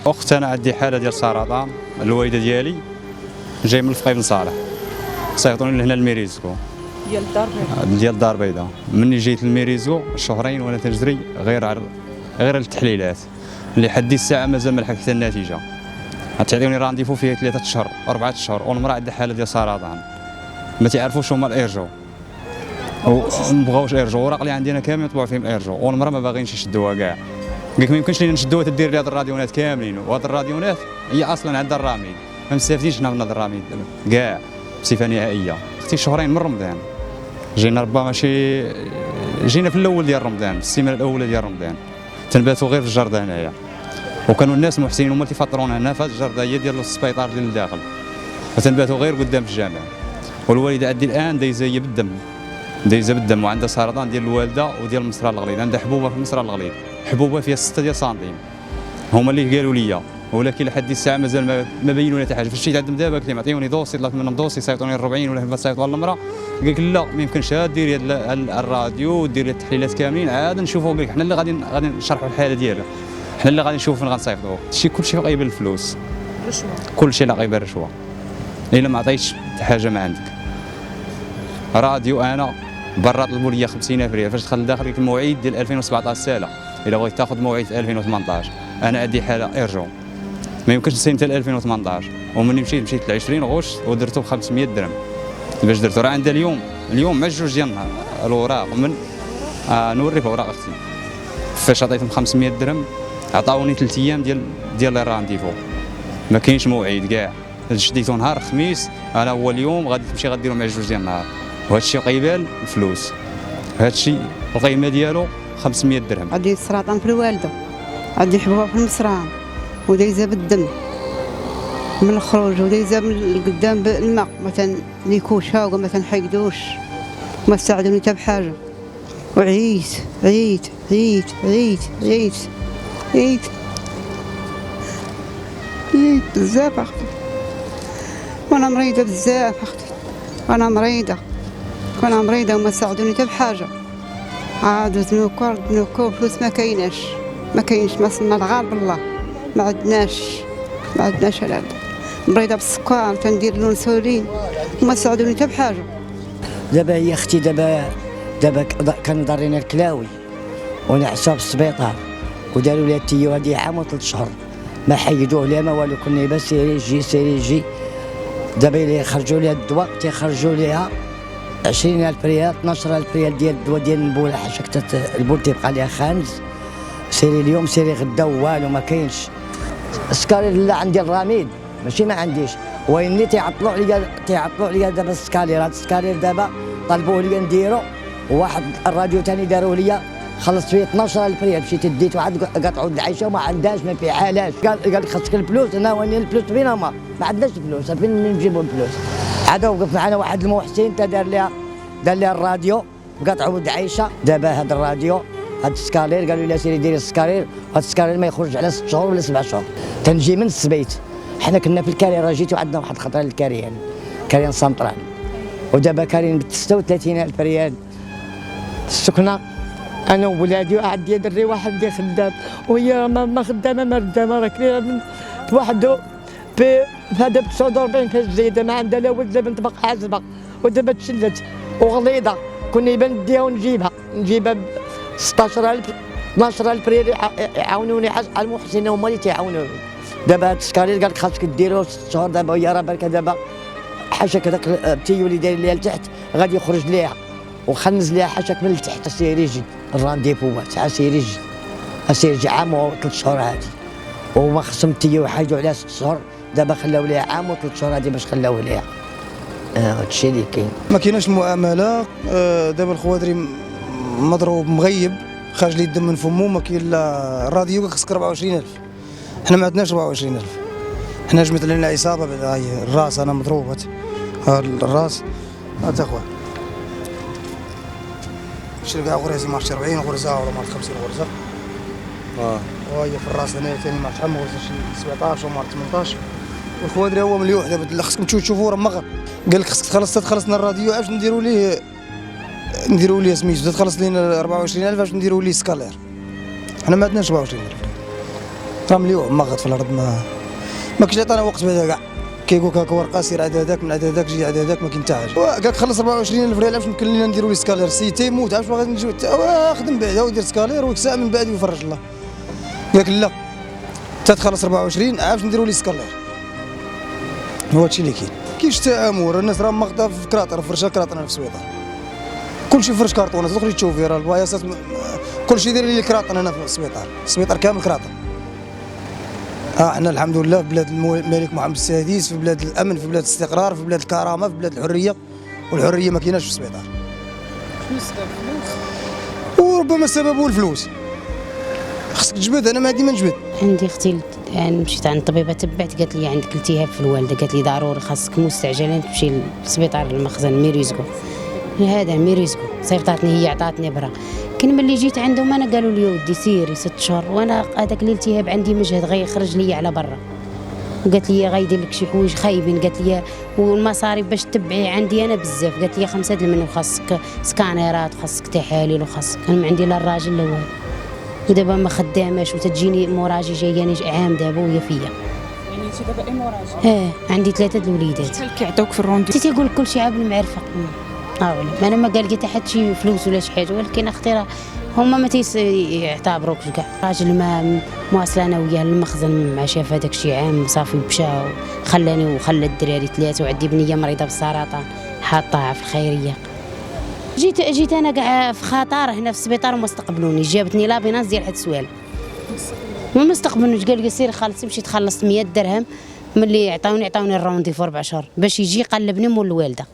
اخت انا عندي حاله ديال سرطان، الوالده ديالي جاي من الفقي بن صالح، صيفطوني لهنا الميريزكو ديال الدار البيضاء. مني جيت الميريزكو شهرين وانا تنجري غير التحليلات اللي حدي الساعه مازال ما لحقت حتى النتيجه. تعطيوني رانديفو فيه 3 اشهر 4 اشهر، والمراه عندها حاله ديال سرطان ما تعرفوش هما الارجو، وما بغاوش ارجو. وراق اللي عندنا كاملين طبعوا فيهم ارجو، والمراه ما باغينش يشدوها كاع. قالك ما يمكنش لينا نشدوها تدير لي هاد الراديونات كاملين، وهاد الراديونات هي اصلا عندها الراميد، ما مستافدينش حنا من هاد الراميد كاع بصفه نهائيه. اختي شهرين من رمضان جينا، ربما جينا في الاول ديال رمضان، في السيمانه الاولى ديال رمضان، تنباتوا غير في الجرده هنايا، وكانوا الناس محسنين هما اللي تفطرونا هنا في هاد الجرده هي ديال السبيطار ديال الداخل، فتنباتوا غير قدام في الجامع. والوالده عندي الان دايزه بالدم، وعندها سرطان ديال الوالده وديال المصرى الغليظ، عندها حبوبه في المصرى الغليظ، حبوبه فيها 6 ديال سنتيم، هما اللي قالوا لي، ولكن لحد الساعه مازال ما بينوا لي حتى حاجه. فشيت عندهم دابا قلت لهم عطيوني دوسي، طلعت منهم دوسي، صيفطوني 40 ولا ما صيفطوا المراه. قال لك لا ما يمكنش، ديري الراديو وديري التحليلات كاملين عاد نشوفوا. قال لك حنا اللي غادي نشرحوا الحاله ديالها، حنا اللي غادي نشوفوا فين غنصيفطوه. كلشي قايب الفلوس، الرشوه كلشي لا قايب الرشوه. الا ما عطيتش حاجه ما عندك. راديو انا برا طلبوا لي 50,000 ريال فاش دخل لداخل، قلت الموعد ديال 2017 ساله، الا بغيت تاخذ موعد في 2018 انا عندي حاله ارجو ما يمكنش نسيم حتى 2018. ومني مشيت ل 20 غوش ودرته ب 500 درهم. باش درته راه عندها اليوم مع جوج ديال النهار الاوراق من نوريك اوراق اختي. فاش عطيتهم 500 درهم عطاوني 3 ايام ديال الرانديفو، ما كاينش موعد كاع. شديتو نهار الخميس، انا هو اليوم غادي تمشي غديرو مع جوج ديال النهار، وهذا الشيء قيبال الفلوس. هذا الشيء القيمه ديالو 500 درهم. عندي السرطان في الوالده، عندي حبوبه في المصران، ودايزه بالدم من الخروج، ودايزه من القدام بالماء، ما تنيكوشها وما تنحيدوش، ما ساعدوني حتى بحاجه. وعييت عييت عييت عييت عييت عييت عييت بزاف اختي، وانا مريضه بزاف اختي، وانا مريضه وما ساعدوني حتى بحاجه. عاد تنوكر فلوس ما كايناش ما صلنا الغار بالله، ما عندناش هذا. مريضه بالسكر تندير الانسولين وما ساعدوني حتى بحاجه. دابا هي اختي دابا كانوا دارين الكلاوي ونعسوا في السبيطار، وداروا لها التيو هذه عام و3 شهور، ما حيدوه لا ما والو، كنا بس سيري جي. دابا اللي خرجوا لها الدواء تيخرجوا لها 20,000 ريال 12,000 ريال ديال الدواء ديال البوله، حاشاك البول تيبقى لها خانز. سيري اليوم سيري غدا والو ما كاينش. السكالير لا عندي الرميد ماشي ما عنديش، ويني تيعطلوا عليا دابا السكالير. هاد السكالير دابا طلبوه لي نديرو، وواحد الراديو ثاني داروا لي خلصت فيه 12,000 ريال، مشيت ديت واحد قطعوا العيشه وما عندهاش ما فيهاش. قال لك خاصك الفلوس. انا وين الفلوس فين هما؟ ما عندناش فلوس، فين نجيبوا الفلوس؟ عاد وقف معنا واحد المحسن دار لها الراديو وقطعوا العيشه. دابا هذا الراديو هاد السكالير قالوا لي سيري ديري السكالير، هاد السكالير ما يخرج على 6 شهور ولا 7 شهور. تنجي من السبيت، حنا كنا في الكارير، راه جيت وعندنا واحد الخطره للكاريان، كاريان سنترال، ودابا كارين ب 36,000 ريال السكنه. انا وولادي وعندي دري واحد اللي خدام، وهي ما خدامه راه كبيره من وحده في هذا ب 49 في الزايده، ما عندها لا ولد لا بنت، باقا عازبه، ودابا تشلت وغليظه. كنا يبان نديها ونجيبها ب 16,000 12,000 ريال يعاونوني على المحسنين، هما اللي تيعاونوني. دابا هاد السكالير قال لك خاصك ديرو 6 شهور. دابا هي راه بالك دابا حاشاك هذاك التيو اللي داير ليها لتحت غادي يخرج ليها وخنز ليها حاشاك من لتحت. سيري جي الرانديفو تاع سيري جي عام و3 شهور هادي، وهما خصهم التيو يحيدوا عليها 6 شهور. دابا خلاو ليها عام و3 شهور هادي باش خلاوه ليها. هادشي اللي كاين، ما كايناش المعامله. دابا الخوادري مضروب مغيب خارج لي الدم من فمو، ما كاين لا الراديو خصك 24,000. حنا ما عندناش 24,000. حنا جمعت لنا عصابه بعدا، هاي الراس انا مضروبه، الراس هات اخويا شري كاع غريزي مارش 40 غرزه ولا مارش 50 غرزه. وهي في الراس هنا ثاني مارش عام غرزه شي 17 ومارش 18. والخوادري هو مليوح دابا خصكم تشوفوا راه مغط. قال لك خصك تخلصنا الراديو اش نديروا ليه سميتو، تخلص لينا 24,000 اش نديروا ليه سكالير. حنا ما عندناش 24,000. راه مليون مغط في الارض، ما كاينش عطانا وقت بهذا كاع. كيقول لك هاك ورقه سير عاد هذاك من عاد هذاك جي عاد هذاك، ما كاين حتى حاجه. قال لك خلص 24,000 ريال باش يمكن لنا نديروا لي سكالير. السيد تيموت علاش ما غادي نجيو خدم بعدا ودير سكالير ويكسع من بعد ويفرج الله. قال لك لا تتخلص 24 عاوش نديروا لي سكالير. هو هادشي اللي كاينش تآمر. الناس راه ماخذه في كراطر، فرشه كراطنا في السويطار، كلشي فرش كارطونه تدخلي تشوفي راه البايصات كلشي داير لي كراطن هنا في السويطار كامل كراطن. احنا الحمد لله في بلاد الملك محمد السادس، في بلاد الامن، في بلاد الاستقرار، في بلاد الكرامه، في بلاد الحريه، والحريه ما كايناش في السويطار. شنو السبب؟ الفلوس؟ وربما السبب هو الفلوس. خصك تجبد، انا ما ديما نجبد. عندي اختي يعني مشيت عند الطبيبه تبعت قالت لي عندك التهاب في الوالده، قالت لي ضروري خاصك مستعجلا تمشي للسبيطار المخزن ميريزكو. هذا ميريزكو صيفطاتني هي عطاتني برا. كان ملي جيت عندهم انا قالوا لي ودي سيري 6 شهور، وانا هذاك الالتهاب عندي مجهد غيخرج لي على برا. وقالت لي غيدير لك شي حوايج خايبين، قالت لي والمصاريف باش تبعي عندي انا بزاف، قالت لي 5 د المنو خاصك سكانيرات وخاصك تحاليل وخاصك. انا ما عندي لا الراجل لا والو، ودابا ما خداماش وتجيني موراجي جاياني عام دابا وهي فيا. يعني انت دابا اي مراجع؟ عندي 3 د الوليدات. شحال كيعطيوك في الروندي؟ تيقول لك كلشي عاب المعرفه. انا ما قال لي حتى حد شي فلوس ولا شي حاجه، ولكن اختي راه هما ما يعتبروكش كاع. راجل ما مواصله انا وياه للمخزن، مع شاف هذاك شي عام صافي مشى وخلاني وخلى الدراري 3، وعندي بنيه مريضه بالسرطان حاطاها في الخيريه. جيت انا كاع في خطر هنا في السبيطار وما استقبلوني، جابتني لابيناس ديال حد السوال ما استقبلونيش. قال لي سيري خلصي، مشيت خلصت 100 درهم. ملي عطاوني الروندي في 4 شهور باش يجي يقلبني مول الوالده.